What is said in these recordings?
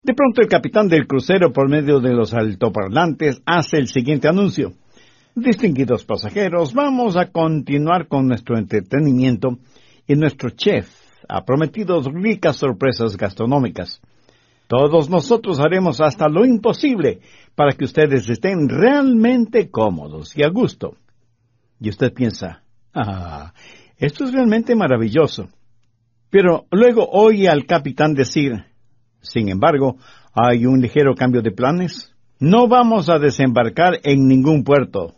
De pronto el capitán del crucero, por medio de los altoparlantes, hace el siguiente anuncio. Distinguidos pasajeros, vamos a continuar con nuestro entretenimiento y nuestro chef ha prometido ricas sorpresas gastronómicas. Todos nosotros haremos hasta lo imposible para que ustedes estén realmente cómodos y a gusto. Y usted piensa, esto es realmente maravilloso. Pero luego oye al capitán decir, sin embargo, hay un ligero cambio de planes. No vamos a desembarcar en ningún puerto.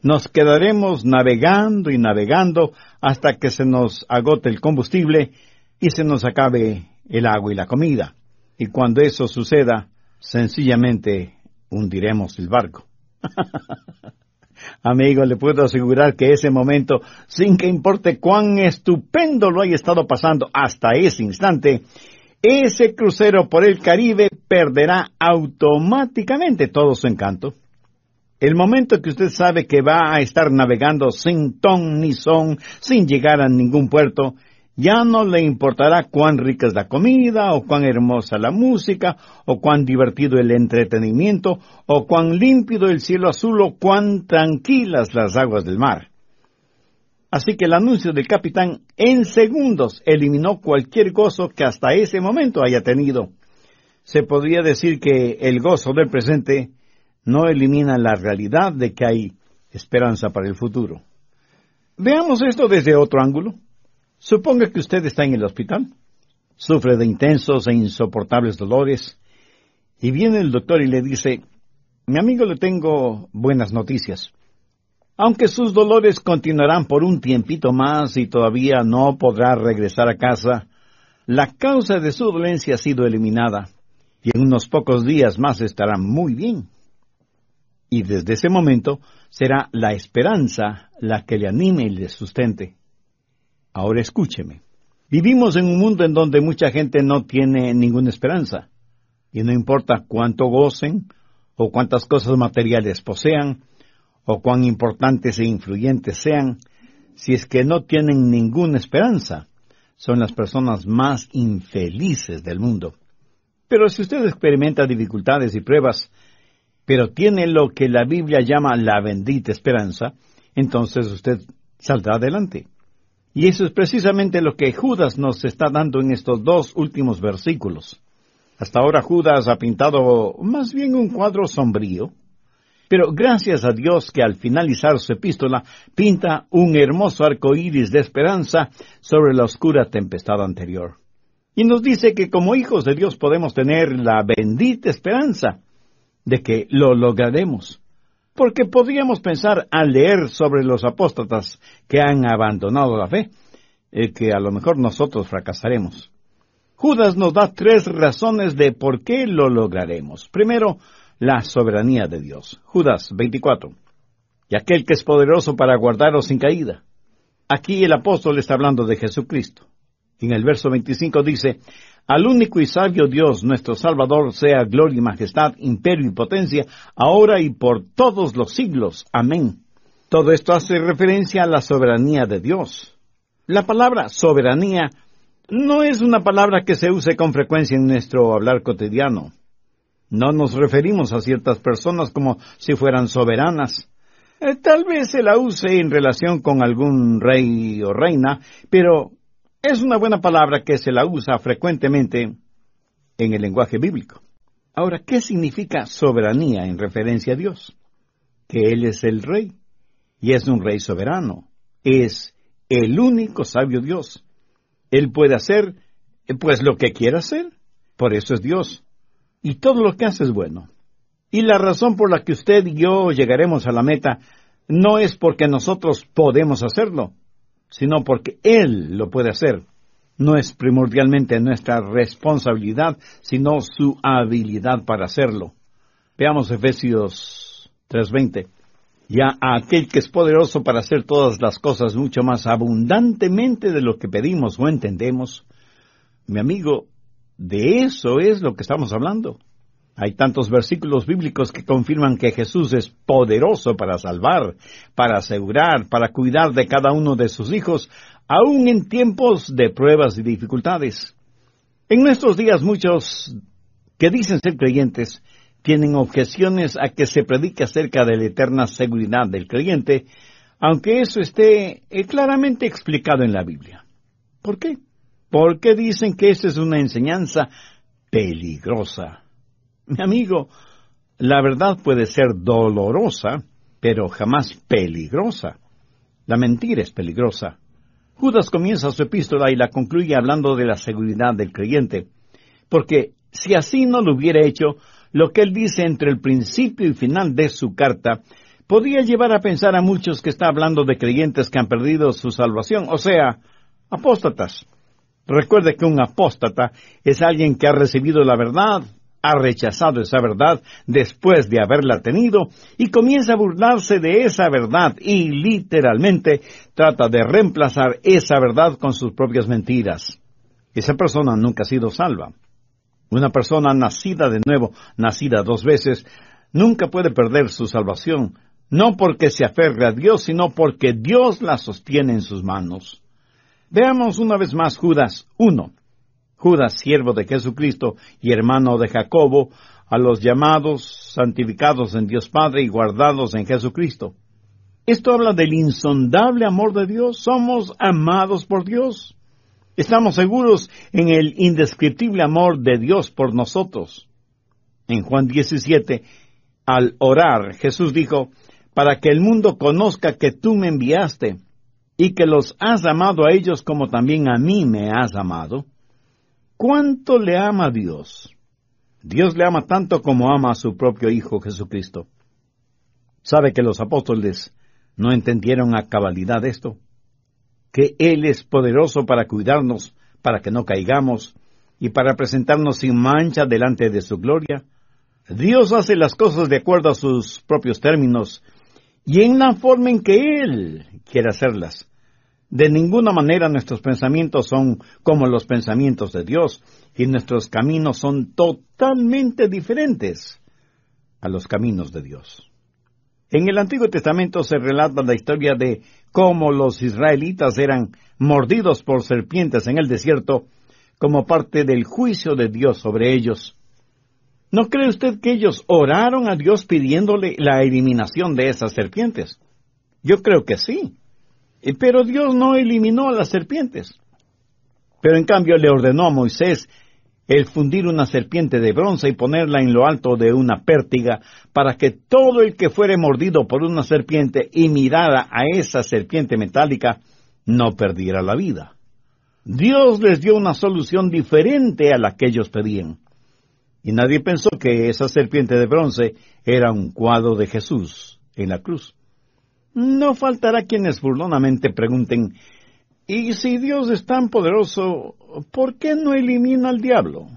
Nos quedaremos navegando y navegando hasta que se nos agote el combustible y se nos acabe el agua y la comida. Y cuando eso suceda, sencillamente hundiremos el barco. Amigo, le puedo asegurar que ese momento, sin que importe cuán estupendo lo haya estado pasando hasta ese instante, ese crucero por el Caribe perderá automáticamente todo su encanto. El momento que usted sabe que va a estar navegando sin ton ni son, sin llegar a ningún puerto, ya no le importará cuán rica es la comida, o cuán hermosa la música, o cuán divertido el entretenimiento, o cuán límpido el cielo azul, o cuán tranquilas las aguas del mar. Así que el anuncio del capitán en segundos eliminó cualquier gozo que hasta ese momento haya tenido. Se podría decir que el gozo del presente no elimina la realidad de que hay esperanza para el futuro. Veamos esto desde otro ángulo. Suponga que usted está en el hospital, sufre de intensos e insoportables dolores, y viene el doctor y le dice, mi amigo, le tengo buenas noticias. Aunque sus dolores continuarán por un tiempito más y todavía no podrá regresar a casa, la causa de su dolencia ha sido eliminada, y en unos pocos días más estará muy bien. Y desde ese momento será la esperanza la que le anime y le sustente. Ahora escúcheme. Vivimos en un mundo en donde mucha gente no tiene ninguna esperanza. Y no importa cuánto gocen, o cuántas cosas materiales posean, o cuán importantes e influyentes sean, si es que no tienen ninguna esperanza, son las personas más infelices del mundo. Pero si usted experimenta dificultades y pruebas, pero tiene lo que la Biblia llama la bendita esperanza, entonces usted saldrá adelante. Y eso es precisamente lo que Judas nos está dando en estos dos últimos versículos. Hasta ahora Judas ha pintado más bien un cuadro sombrío, pero gracias a Dios que al finalizar su epístola pinta un hermoso arco iris de esperanza sobre la oscura tempestad anterior. Y nos dice que como hijos de Dios podemos tener la bendita esperanza de que lo lograremos. Porque podríamos pensar al leer sobre los apóstatas que han abandonado la fe, que a lo mejor nosotros fracasaremos. Judas nos da 3 razones de por qué lo lograremos. Primero, la soberanía de Dios. Judas 24. Y aquel que es poderoso para guardaros sin caída. Aquí el apóstol está hablando de Jesucristo. En el verso 25 dice, al único y sabio Dios, nuestro Salvador, sea gloria y majestad, imperio y potencia, ahora y por todos los siglos. Amén. Todo esto hace referencia a la soberanía de Dios. La palabra soberanía no es una palabra que se use con frecuencia en nuestro hablar cotidiano. No nos referimos a ciertas personas como si fueran soberanas. Tal vez se la use en relación con algún rey o reina, pero es una buena palabra que se la usa frecuentemente en el lenguaje bíblico. Ahora, ¿qué significa soberanía en referencia a Dios? Que Él es el Rey, y es un Rey soberano. Es el único sabio Dios. Él puede hacer, pues, lo que quiera hacer. Por eso es Dios. Y todo lo que hace es bueno. Y la razón por la que usted y yo llegaremos a la meta no es porque nosotros podemos hacerlo, sino porque Él lo puede hacer. No es primordialmente nuestra responsabilidad, sino su habilidad para hacerlo. Veamos Efesios 3:20. Ya a aquel que es poderoso para hacer todas las cosas mucho más abundantemente de lo que pedimos o entendemos. Mi amigo, de eso es lo que estamos hablando. Hay tantos versículos bíblicos que confirman que Jesús es poderoso para salvar, para asegurar, para cuidar de cada uno de sus hijos, aun en tiempos de pruebas y dificultades. En nuestros días muchos que dicen ser creyentes tienen objeciones a que se predique acerca de la eterna seguridad del creyente, aunque eso esté claramente explicado en la Biblia. ¿Por qué? Porque dicen que esa es una enseñanza peligrosa. Mi amigo, la verdad puede ser dolorosa, pero jamás peligrosa. La mentira es peligrosa. Judas comienza su epístola y la concluye hablando de la seguridad del creyente, porque si así no lo hubiera hecho, lo que él dice entre el principio y final de su carta podría llevar a pensar a muchos que está hablando de creyentes que han perdido su salvación, o sea, apóstatas. Recuerde que un apóstata es alguien que ha recibido la verdad, ha rechazado esa verdad después de haberla tenido y comienza a burlarse de esa verdad y literalmente trata de reemplazar esa verdad con sus propias mentiras. Esa persona nunca ha sido salva. Una persona nacida de nuevo, nacida 2 veces, nunca puede perder su salvación, no porque se aferre a Dios, sino porque Dios la sostiene en sus manos. Veamos una vez más Judas 1. Judas, siervo de Jesucristo y hermano de Jacobo, a los llamados, santificados en Dios Padre y guardados en Jesucristo. Esto habla del insondable amor de Dios. Somos amados por Dios. Estamos seguros en el indescriptible amor de Dios por nosotros. En Juan 17, al orar, Jesús dijo, para que el mundo conozca que tú me enviaste y que los has amado a ellos como también a mí me has amado. ¿Cuánto le ama Dios? Dios le ama tanto como ama a su propio Hijo Jesucristo. ¿Sabe que los apóstoles no entendieron a cabalidad esto? Que Él es poderoso para cuidarnos, para que no caigamos, y para presentarnos sin mancha delante de su gloria. Dios hace las cosas de acuerdo a sus propios términos, y en la forma en que Él quiere hacerlas. De ninguna manera nuestros pensamientos son como los pensamientos de Dios, y nuestros caminos son totalmente diferentes a los caminos de Dios. En el Antiguo Testamento se relata la historia de cómo los israelitas eran mordidos por serpientes en el desierto como parte del juicio de Dios sobre ellos. ¿No cree usted que ellos oraron a Dios pidiéndole la eliminación de esas serpientes? Yo creo que sí. Pero Dios no eliminó a las serpientes. Pero en cambio le ordenó a Moisés el fundir una serpiente de bronce y ponerla en lo alto de una pértiga, para que todo el que fuere mordido por una serpiente y mirara a esa serpiente metálica, no perdiera la vida. Dios les dio una solución diferente a la que ellos pedían. Y nadie pensó que esa serpiente de bronce era un cuadro de Jesús en la cruz. No faltará quienes burlonamente pregunten, ¿y si Dios es tan poderoso, por qué no elimina al diablo?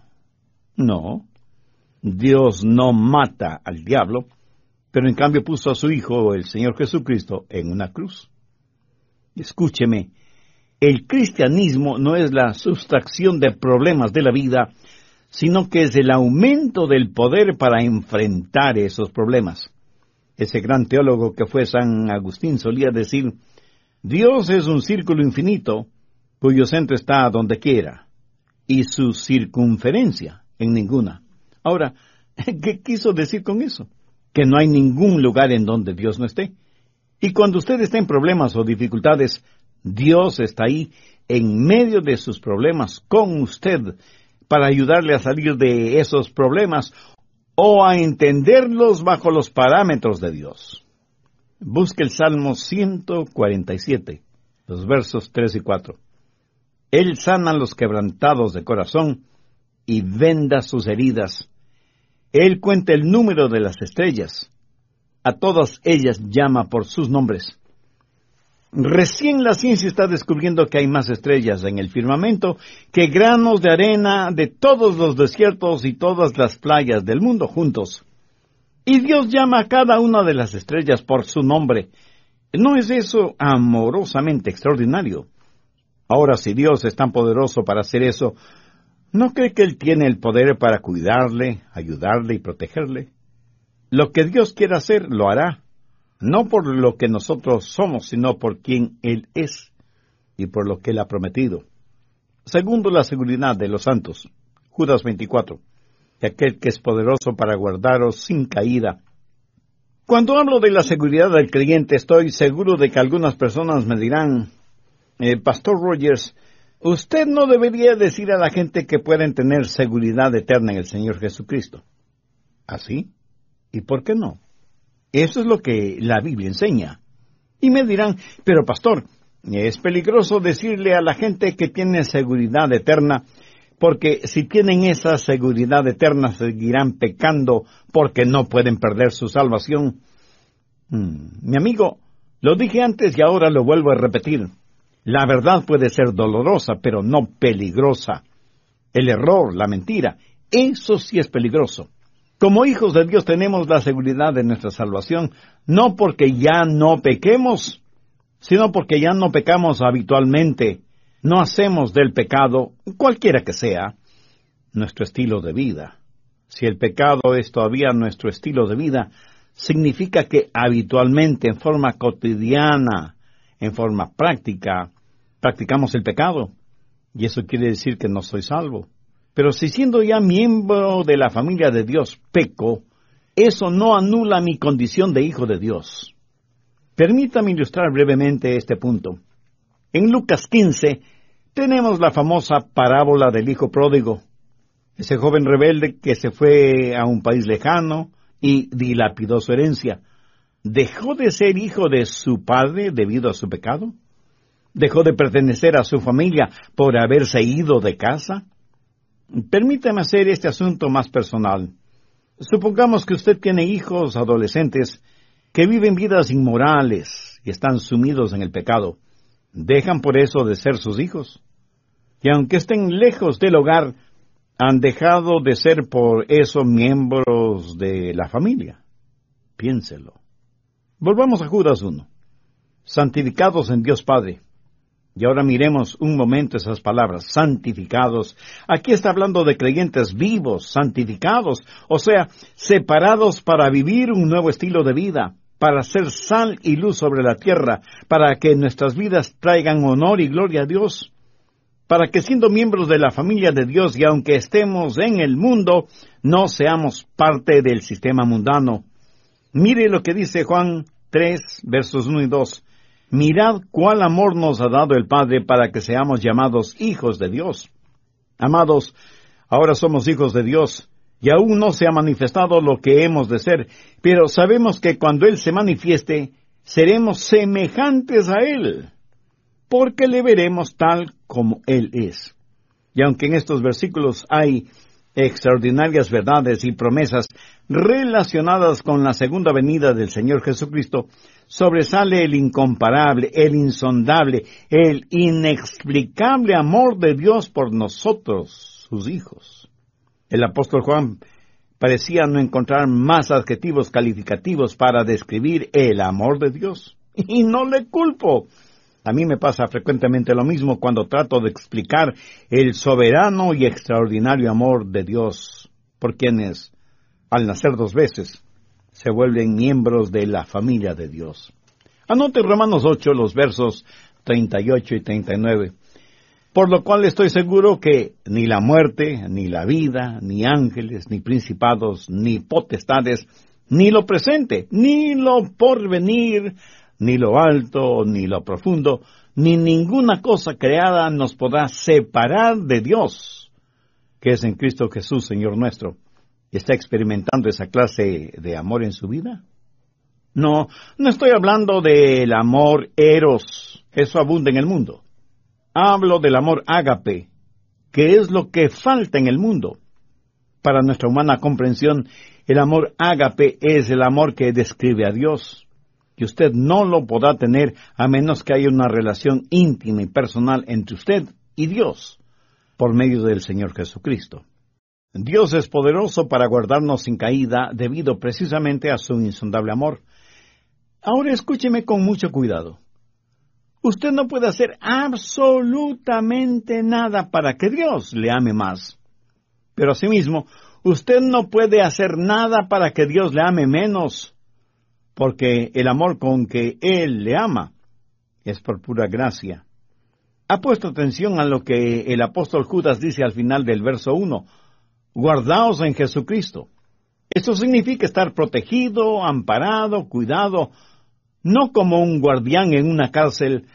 No, Dios no mata al diablo, pero en cambio puso a su Hijo, el Señor Jesucristo, en una cruz. Escúcheme, el cristianismo no es la sustracción de problemas de la vida, sino que es el aumento del poder para enfrentar esos problemas. Ese gran teólogo que fue San Agustín solía decir, Dios es un círculo infinito, cuyo centro está donde quiera, y su circunferencia en ninguna. Ahora, ¿qué quiso decir con eso? Que no hay ningún lugar en donde Dios no esté. Y cuando usted está en problemas o dificultades, Dios está ahí, en medio de sus problemas, con usted, para ayudarle a salir de esos problemas, o a entenderlos bajo los parámetros de Dios. Busque el Salmo 147, los versos 3 y 4. Él sana a los quebrantados de corazón y venda sus heridas. Él cuenta el número de las estrellas. A todas ellas llama por sus nombres. Recién la ciencia está descubriendo que hay más estrellas en el firmamento que granos de arena de todos los desiertos y todas las playas del mundo juntos. Y Dios llama a cada una de las estrellas por su nombre. ¿No es eso amorosamente extraordinario? Ahora, si Dios es tan poderoso para hacer eso, ¿no cree que Él tiene el poder para cuidarle, ayudarle y protegerle? Lo que Dios quiera hacer, lo hará. No por lo que nosotros somos, sino por quien Él es y por lo que Él ha prometido. Segundo, la seguridad de los santos. Judas 24. de aquel que es poderoso para guardaros sin caída. Cuando hablo de la seguridad del creyente, estoy seguro de que algunas personas me dirán, Pastor Rogers, usted no debería decir a la gente que pueden tener seguridad eterna en el Señor Jesucristo. ¿Así? ¿Y por qué no? Eso es lo que la Biblia enseña. Y me dirán, pero pastor, es peligroso decirle a la gente que tiene seguridad eterna, porque si tienen esa seguridad eterna seguirán pecando porque no pueden perder su salvación. Mi amigo, lo dije antes y ahora lo vuelvo a repetir. La verdad puede ser dolorosa, pero no peligrosa. El error, la mentira, eso sí es peligroso. Como hijos de Dios tenemos la seguridad de nuestra salvación, no porque ya no pequemos, sino porque ya no pecamos habitualmente. No hacemos del pecado, cualquiera que sea, nuestro estilo de vida. Si el pecado es todavía nuestro estilo de vida, significa que habitualmente, en forma cotidiana, en forma práctica, practicamos el pecado. Y eso quiere decir que no soy salvo. Pero si siendo ya miembro de la familia de Dios peco, eso no anula mi condición de hijo de Dios. Permítame ilustrar brevemente este punto. En Lucas 15 tenemos la famosa parábola del hijo pródigo, ese joven rebelde que se fue a un país lejano y dilapidó su herencia. ¿Dejó de ser hijo de su padre debido a su pecado? ¿Dejó de pertenecer a su familia por haberse ido de casa? Permítame hacer este asunto más personal. Supongamos que usted tiene hijos adolescentes que viven vidas inmorales y están sumidos en el pecado. ¿Dejan por eso de ser sus hijos? Y aunque estén lejos del hogar, ¿han dejado de ser por eso miembros de la familia? Piénselo. Volvamos a Judas 1. Santificados en Dios Padre. Y ahora miremos un momento esas palabras, santificados. Aquí está hablando de creyentes vivos, santificados, o sea, separados para vivir un nuevo estilo de vida, para ser sal y luz sobre la tierra, para que nuestras vidas traigan honor y gloria a Dios, para que siendo miembros de la familia de Dios y aunque estemos en el mundo, no seamos parte del sistema mundano. Mire lo que dice Juan 3, versos 1 y 2. Mirad cuál amor nos ha dado el Padre para que seamos llamados hijos de Dios. Amados, ahora somos hijos de Dios, y aún no se ha manifestado lo que hemos de ser, pero sabemos que cuando Él se manifieste, seremos semejantes a Él, porque le veremos tal como Él es. Y aunque en estos versículos hay extraordinarias verdades y promesas relacionadas con la segunda venida del Señor Jesucristo, sobresale el incomparable, el insondable, el inexplicable amor de Dios por nosotros, sus hijos. El apóstol Juan parecía no encontrar más adjetivos calificativos para describir el amor de Dios. Y no le culpo. A mí me pasa frecuentemente lo mismo cuando trato de explicar el soberano y extraordinario amor de Dios por quienes, al nacer dos veces, se vuelven miembros de la familia de Dios. Anote Romanos 8, los versos 38 y 39. Por lo cual estoy seguro que ni la muerte, ni la vida, ni ángeles, ni principados, ni potestades, ni lo presente, ni lo porvenir, ni lo alto, ni lo profundo, ni ninguna cosa creada nos podrá separar de Dios, que es en Cristo Jesús, Señor nuestro. ¿Está experimentando esa clase de amor en su vida? No estoy hablando del amor eros, eso abunda en el mundo. Hablo del amor ágape, que es lo que falta en el mundo. Para nuestra humana comprensión, el amor ágape es el amor que describe a Dios. Y usted no lo podrá tener a menos que haya una relación íntima y personal entre usted y Dios, por medio del Señor Jesucristo. Dios es poderoso para guardarnos sin caída debido precisamente a su insondable amor. Ahora escúcheme con mucho cuidado. Usted no puede hacer absolutamente nada para que Dios le ame más. Pero asimismo, usted no puede hacer nada para que Dios le ame menos, porque el amor con que Él le ama es por pura gracia. ¿Ha puesto atención a lo que el apóstol Judas dice al final del verso 1? Guardaos en Jesucristo. Esto significa estar protegido, amparado, cuidado, no como un guardián en una cárcel,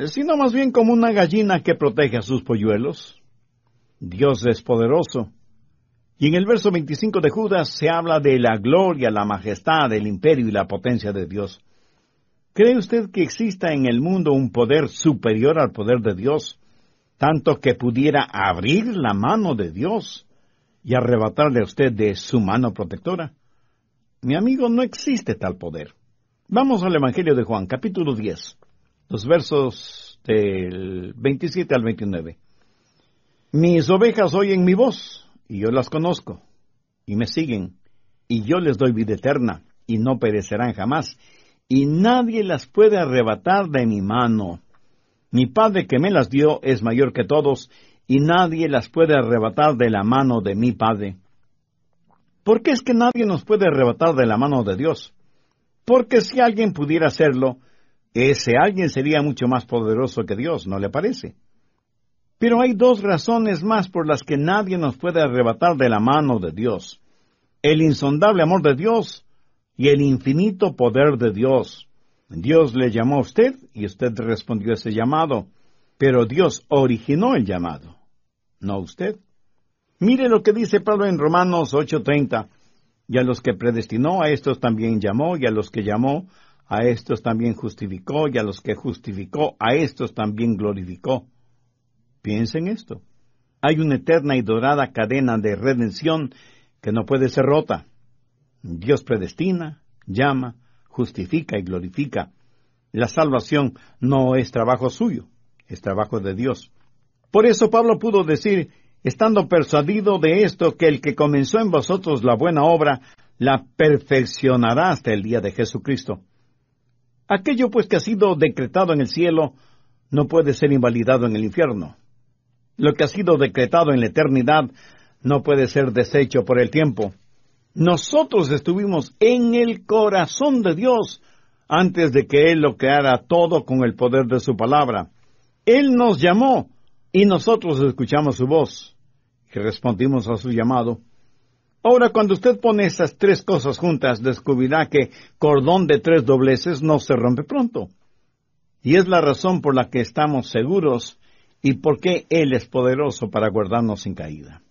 sino más bien como una gallina que protege a sus polluelos. Dios es poderoso. Y en el verso 25 de Judas se habla de la gloria, la majestad, el imperio y la potencia de Dios. ¿Cree usted que exista en el mundo un poder superior al poder de Dios, tanto que pudiera abrir la mano de Dios y arrebatarle a usted de su mano protectora? Mi amigo, no existe tal poder. Vamos al Evangelio de Juan, capítulo 10, los versos del 27 al 29. Mis ovejas oyen mi voz, y yo las conozco, y me siguen, y yo les doy vida eterna, y no perecerán jamás, y nadie las puede arrebatar de mi mano. Mi Padre que me las dio es mayor que todos, y nadie las puede arrebatar de la mano de mi Padre. ¿Por qué es que nadie nos puede arrebatar de la mano de Dios? Porque si alguien pudiera hacerlo, ese alguien sería mucho más poderoso que Dios, ¿no le parece? Pero hay dos razones más por las que nadie nos puede arrebatar de la mano de Dios: el insondable amor de Dios y el infinito poder de Dios. Dios le llamó a usted y usted respondió a ese llamado, pero Dios originó el llamado, no usted. Mire lo que dice Pablo en Romanos 8:30. Y a los que predestinó, a estos también llamó, y a los que llamó, a estos también justificó, y a los que justificó, a estos también glorificó. Piensen esto. Hay una eterna y dorada cadena de redención que no puede ser rota. Dios predestina, llama, justifica y glorifica. La salvación no es trabajo suyo, es trabajo de Dios. Por eso Pablo pudo decir, estando persuadido de esto, que el que comenzó en vosotros la buena obra, la perfeccionará hasta el día de Jesucristo. Aquello pues que ha sido decretado en el cielo, no puede ser invalidado en el infierno. Lo que ha sido decretado en la eternidad, no puede ser deshecho por el tiempo. Nosotros estuvimos en el corazón de Dios, antes de que Él lo creara todo con el poder de su palabra. Él nos llamó, y nosotros escuchamos su voz, y respondimos a su llamado. Ahora, cuando usted pone esas tres cosas juntas, descubrirá que cordón de tres dobleces no se rompe pronto. Y es la razón por la que estamos seguros y por qué Él es poderoso para guardarnos sin caída.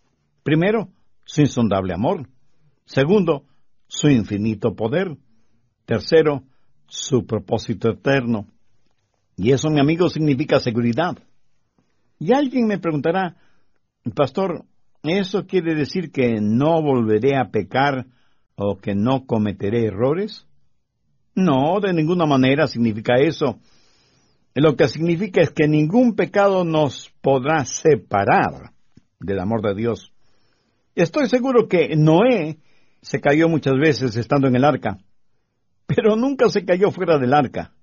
Primero, su insondable amor. Segundo, su infinito poder. Tercero, su propósito eterno. Y eso, mi amigo, significa seguridad. Y alguien me preguntará, pastor, ¿eso quiere decir que no volveré a pecar o que no cometeré errores? No, de ninguna manera significa eso. Lo que significa es que ningún pecado nos podrá separar del amor de Dios. Estoy seguro que Noé se cayó muchas veces estando en el arca, pero nunca se cayó fuera del arca.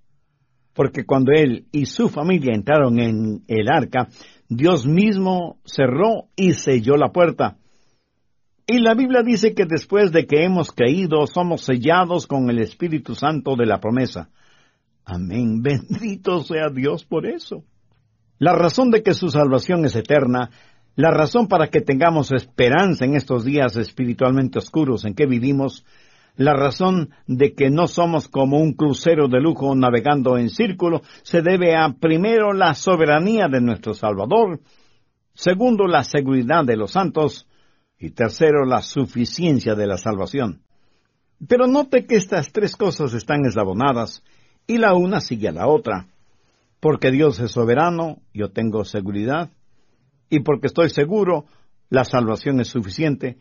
Porque cuando él y su familia entraron en el arca, Dios mismo cerró y selló la puerta. Y la Biblia dice que después de que hemos creído, somos sellados con el Espíritu Santo de la promesa. Amén. Bendito sea Dios por eso. La razón de que su salvación es eterna, la razón para que tengamos esperanza en estos días espiritualmente oscuros en que vivimos, la razón de que no somos como un crucero de lujo navegando en círculo, se debe a, primero, la soberanía de nuestro Salvador, segundo, la seguridad de los santos, y tercero, la suficiencia de la salvación. Pero note que estas tres cosas están eslabonadas, y la una sigue a la otra. Porque Dios es soberano, yo tengo seguridad, y porque estoy seguro, la salvación es suficiente,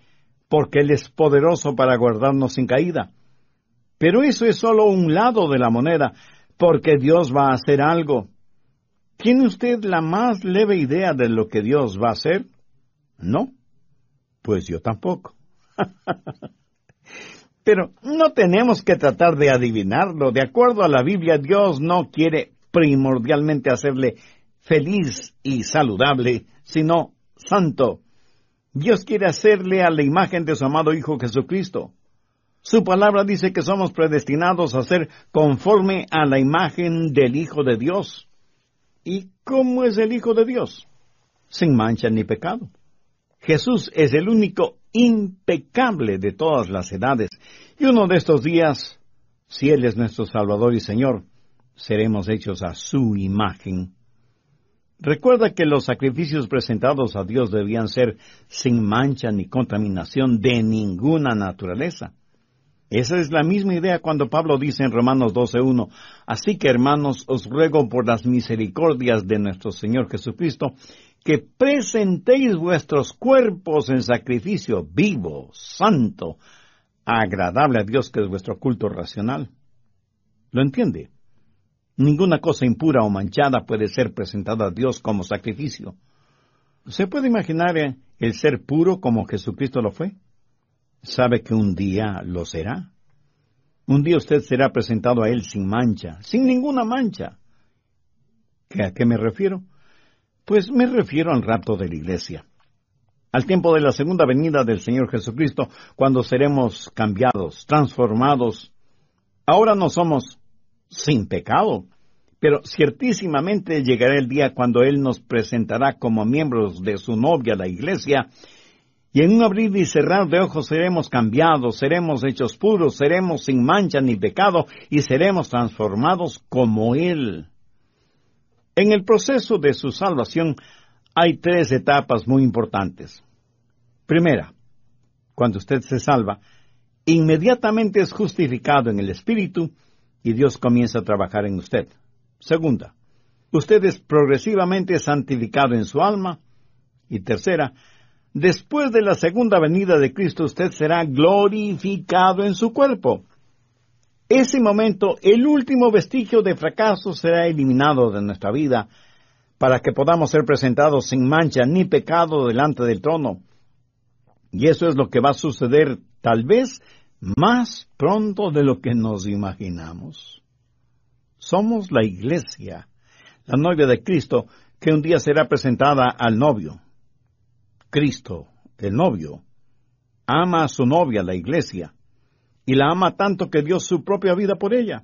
porque Él es poderoso para guardarnos sin caída. Pero eso es solo un lado de la moneda, porque Dios va a hacer algo. ¿Tiene usted la más leve idea de lo que Dios va a hacer? ¿No? Pues yo tampoco. Pero no tenemos que tratar de adivinarlo. De acuerdo a la Biblia, Dios no quiere primordialmente hacerle feliz y saludable, sino santo. Dios quiere hacerle a la imagen de su amado Hijo Jesucristo. Su palabra dice que somos predestinados a ser conforme a la imagen del Hijo de Dios. ¿Y cómo es el Hijo de Dios? Sin mancha ni pecado. Jesús es el único impecable de todas las edades. Y uno de estos días, si Él es nuestro Salvador y Señor, seremos hechos a su imagen. Recuerda que los sacrificios presentados a Dios debían ser sin mancha ni contaminación de ninguna naturaleza. Esa es la misma idea cuando Pablo dice en Romanos 12:1, así que hermanos, os ruego por las misericordias de nuestro Señor Jesucristo, que presentéis vuestros cuerpos en sacrificio vivo, santo, agradable a Dios, que es vuestro culto racional. ¿Lo entiende? Ninguna cosa impura o manchada puede ser presentada a Dios como sacrificio. ¿Se puede imaginar el ser puro como Jesucristo lo fue? ¿Sabe que un día lo será? Un día usted será presentado a Él sin mancha, sin ninguna mancha. ¿A qué me refiero? Pues me refiero al rapto de la iglesia. Al tiempo de la segunda venida del Señor Jesucristo, cuando seremos cambiados, transformados. Ahora no somos sin pecado, pero ciertísimamente llegará el día cuando Él nos presentará como miembros de su novia, la iglesia, y en un abrir y cerrar de ojos seremos cambiados, seremos hechos puros, seremos sin mancha ni pecado, y seremos transformados como Él. En el proceso de su salvación hay 3 etapas muy importantes. Primera, cuando usted se salva, inmediatamente es justificado en el Espíritu y Dios comienza a trabajar en usted. Segunda, usted es progresivamente santificado en su alma. Y tercera, después de la segunda venida de Cristo, usted será glorificado en su cuerpo. Ese momento, el último vestigio de fracaso será eliminado de nuestra vida para que podamos ser presentados sin mancha ni pecado delante del trono. Y eso es lo que va a suceder tal vez más pronto de lo que nos imaginamos. Somos la iglesia, la novia de Cristo, que un día será presentada al novio. Cristo, el novio, ama a su novia, la iglesia, y la ama tanto que dio su propia vida por ella.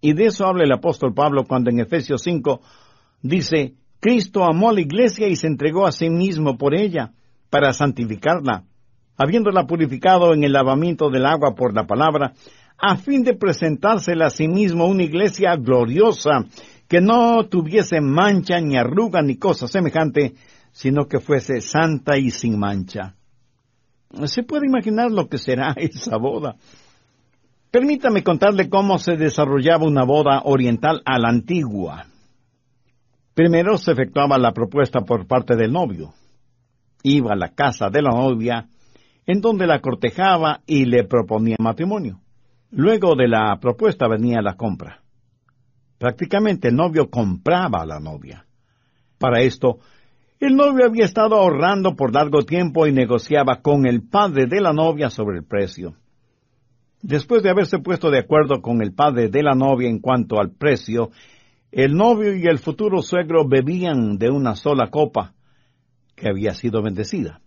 Y de eso habla el apóstol Pablo cuando en Efesios 5 dice, Cristo amó a la iglesia y se entregó a sí mismo por ella, para santificarla, habiéndola purificado en el lavamiento del agua por la palabra, a fin de presentársela a sí mismo una iglesia gloriosa, que no tuviese mancha, ni arruga, ni cosa semejante, sino que fuese santa y sin mancha. ¿Se puede imaginar lo que será esa boda? Permítame contarle cómo se desarrollaba una boda oriental a la antigua. Primero se efectuaba la propuesta por parte del novio. Iba a la casa de la novia, en donde la cortejaba y le proponía matrimonio. Luego de la propuesta venía la compra. Prácticamente el novio compraba a la novia. Para esto, el novio había estado ahorrando por largo tiempo y negociaba con el padre de la novia sobre el precio. Después de haberse puesto de acuerdo con el padre de la novia en cuanto al precio, el novio y el futuro suegro bebían de una sola copa, que había sido bendecida.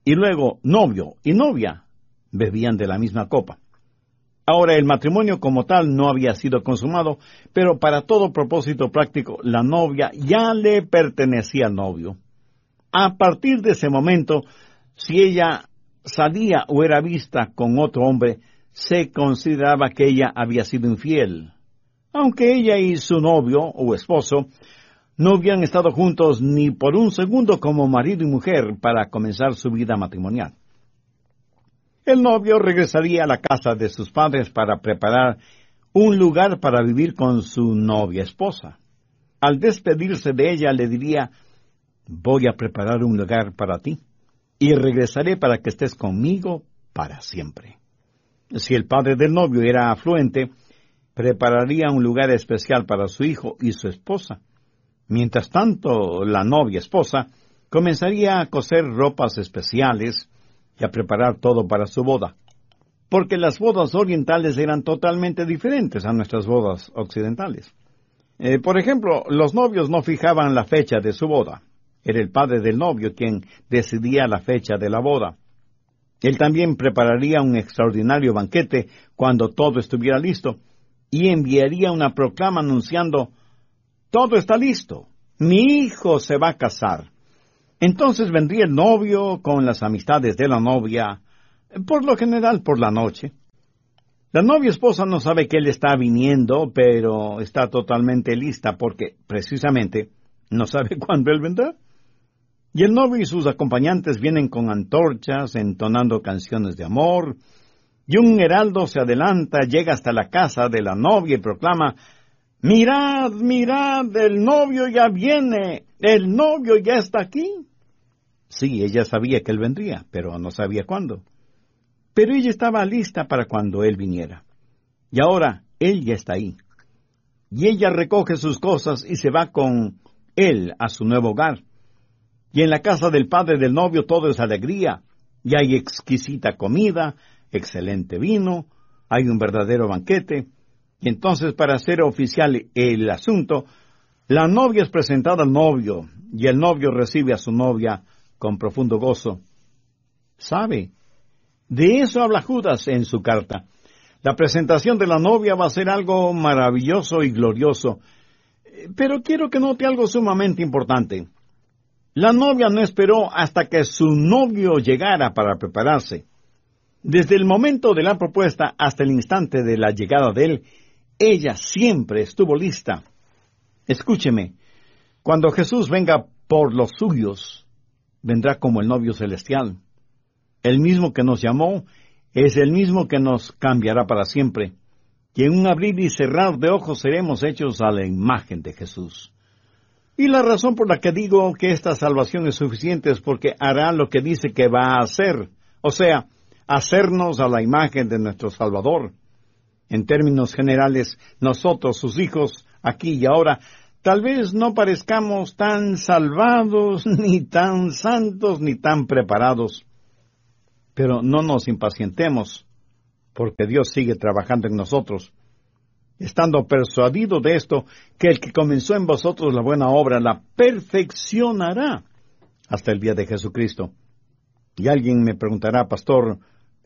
Y luego novio y novia bebían de la misma copa. Ahora el matrimonio como tal no había sido consumado, pero para todo propósito práctico, la novia ya le pertenecía al novio. A partir de ese momento, si ella salía o era vista con otro hombre, se consideraba que ella había sido infiel, aunque ella y su novio o esposo no habían estado juntos ni por un segundo como marido y mujer para comenzar su vida matrimonial. El novio regresaría a la casa de sus padres para preparar un lugar para vivir con su novia esposa. Al despedirse de ella le diría, voy a preparar un lugar para ti y regresaré para que estés conmigo para siempre. Si el padre del novio era afluente, prepararía un lugar especial para su hijo y su esposa. Mientras tanto, la novia esposa comenzaría a coser ropas especiales y a preparar todo para su boda, porque las bodas orientales eran totalmente diferentes a nuestras bodas occidentales. Por ejemplo, los novios no fijaban la fecha de su boda. Era el padre del novio quien decidía la fecha de la boda. Él también prepararía un extraordinario banquete cuando todo estuviera listo, y enviaría una proclama anunciando, todo está listo, mi hijo se va a casar. Entonces vendría el novio con las amistades de la novia, por lo general por la noche. La novia esposa no sabe que él está viniendo, pero está totalmente lista porque, precisamente, no sabe cuándo él vendrá. Y el novio y sus acompañantes vienen con antorchas, entonando canciones de amor, y un heraldo se adelanta, llega hasta la casa de la novia y proclama: «Mirad, mirad, el novio ya viene, el novio ya está aquí». Sí, ella sabía que él vendría, pero no sabía cuándo. Pero ella estaba lista para cuando él viniera. Y ahora él ya está ahí. Y ella recoge sus cosas y se va con él a su nuevo hogar. Y en la casa del padre del novio todo es alegría, y hay exquisita comida, excelente vino, hay un verdadero banquete. Y entonces, para hacer oficial el asunto, la novia es presentada al novio, y el novio recibe a su novia con profundo gozo. ¿Sabe? De eso habla Judas en su carta. La presentación de la novia va a ser algo maravilloso y glorioso. Pero quiero que note algo sumamente importante. La novia no esperó hasta que su novio llegara para prepararse. Desde el momento de la propuesta hasta el instante de la llegada de él, ella siempre estuvo lista. Escúcheme, cuando Jesús venga por los suyos, vendrá como el novio celestial. El mismo que nos llamó es el mismo que nos cambiará para siempre. Y en un abrir y cerrar de ojos seremos hechos a la imagen de Jesús. Y la razón por la que digo que esta salvación es suficiente es porque hará lo que dice que va a hacer, o sea, hacernos a la imagen de nuestro Salvador. En términos generales, nosotros, sus hijos, aquí y ahora, tal vez no parezcamos tan salvados, ni tan santos, ni tan preparados. Pero no nos impacientemos, porque Dios sigue trabajando en nosotros, estando persuadido de esto, que el que comenzó en vosotros la buena obra la perfeccionará hasta el día de Jesucristo. Y alguien me preguntará: pastor,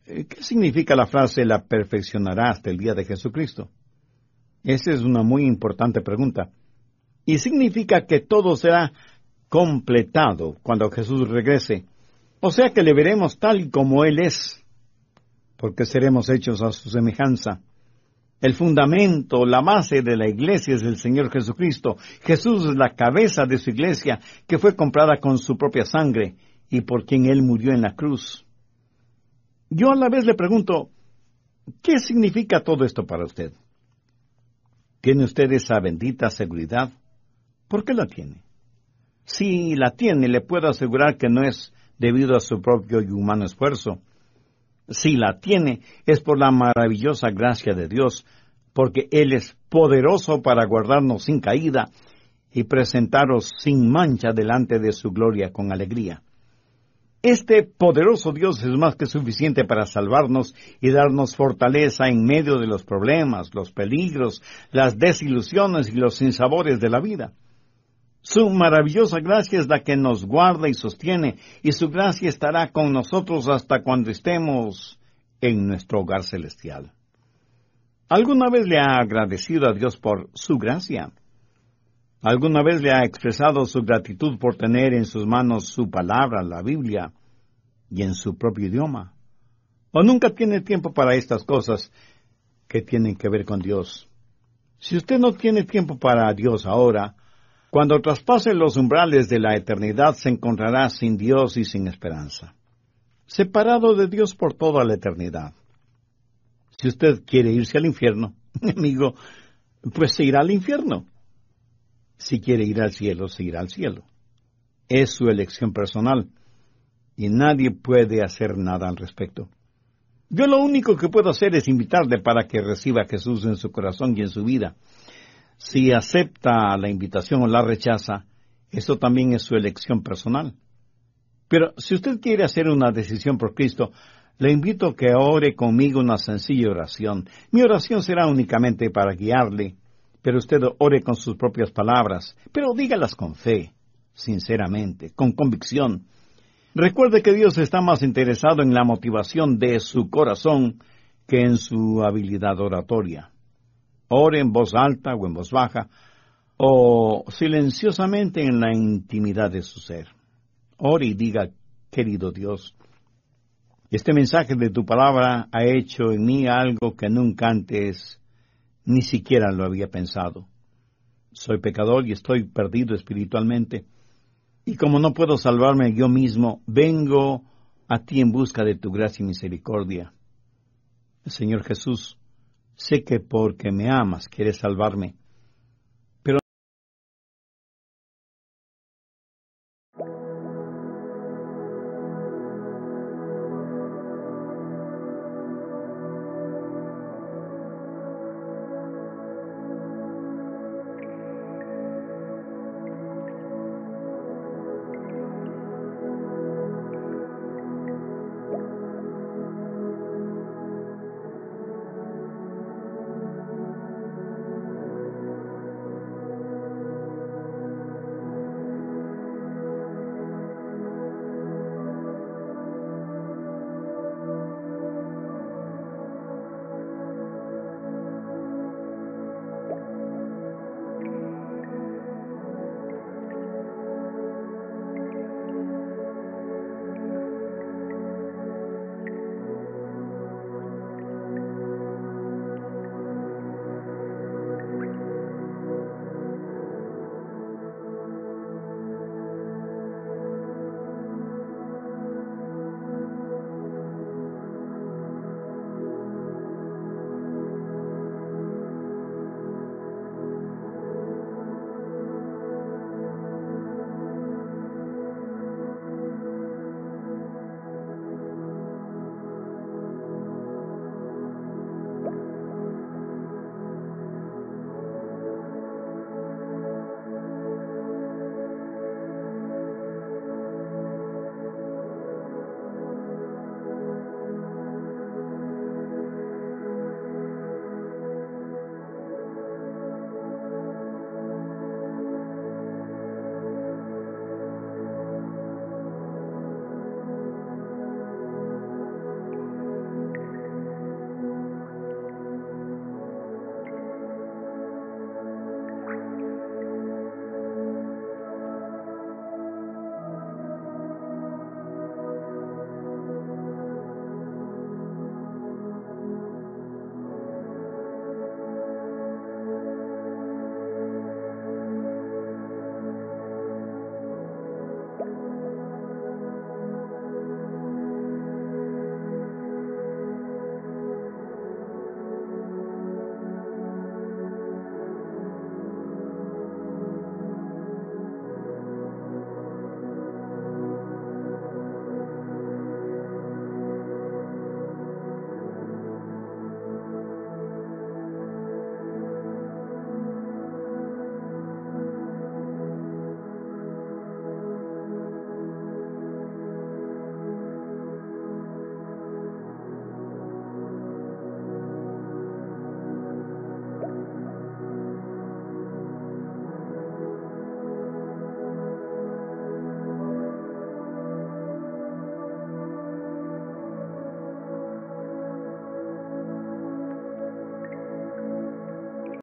¿qué significa la frase la perfeccionará hasta el día de Jesucristo? Esa es una muy importante pregunta. Y significa que todo será completado cuando Jesús regrese. O sea que le veremos tal y como Él es, porque seremos hechos a su semejanza. El fundamento, la base de la iglesia es el Señor Jesucristo. Jesús es la cabeza de su iglesia, que fue comprada con su propia sangre y por quien Él murió en la cruz. Yo a la vez le pregunto, ¿qué significa todo esto para usted? ¿Tiene usted esa bendita seguridad? ¿Por qué la tiene? Si la tiene, le puedo asegurar que no es debido a su propio y humano esfuerzo. Si la tiene, es por la maravillosa gracia de Dios, porque Él es poderoso para guardarnos sin caída y presentaros sin mancha delante de su gloria con alegría. Este poderoso Dios es más que suficiente para salvarnos y darnos fortaleza en medio de los problemas, los peligros, las desilusiones y los sinsabores de la vida. Su maravillosa gracia es la que nos guarda y sostiene, y su gracia estará con nosotros hasta cuando estemos en nuestro hogar celestial. ¿Alguna vez le ha agradecido a Dios por su gracia? ¿Alguna vez le ha expresado su gratitud por tener en sus manos su palabra, la Biblia, y en su propio idioma? ¿O nunca tiene tiempo para estas cosas que tienen que ver con Dios? Si usted no tiene tiempo para Dios ahora, cuando traspase los umbrales de la eternidad se encontrará sin Dios y sin esperanza, separado de Dios por toda la eternidad. Si usted quiere irse al infierno, amigo, pues se irá al infierno. Si quiere ir al cielo, se irá al cielo. Es su elección personal, y nadie puede hacer nada al respecto. Yo lo único que puedo hacer es invitarle para que reciba a Jesús en su corazón y en su vida. Si acepta la invitación o la rechaza, eso también es su elección personal. Pero si usted quiere hacer una decisión por Cristo, le invito a que ore conmigo una sencilla oración. Mi oración será únicamente para guiarle, pero usted ore con sus propias palabras, pero dígalas con fe, sinceramente, con convicción. Recuerde que Dios está más interesado en la motivación de su corazón que en su habilidad oratoria. Ore en voz alta o en voz baja, o silenciosamente en la intimidad de su ser. Ore y diga, querido Dios, este mensaje de tu palabra ha hecho en mí algo que nunca antes ni siquiera lo había pensado. Soy pecador y estoy perdido espiritualmente. Y como no puedo salvarme yo mismo, vengo a ti en busca de tu gracia y misericordia. Señor Jesús, sé que porque me amas quieres salvarme.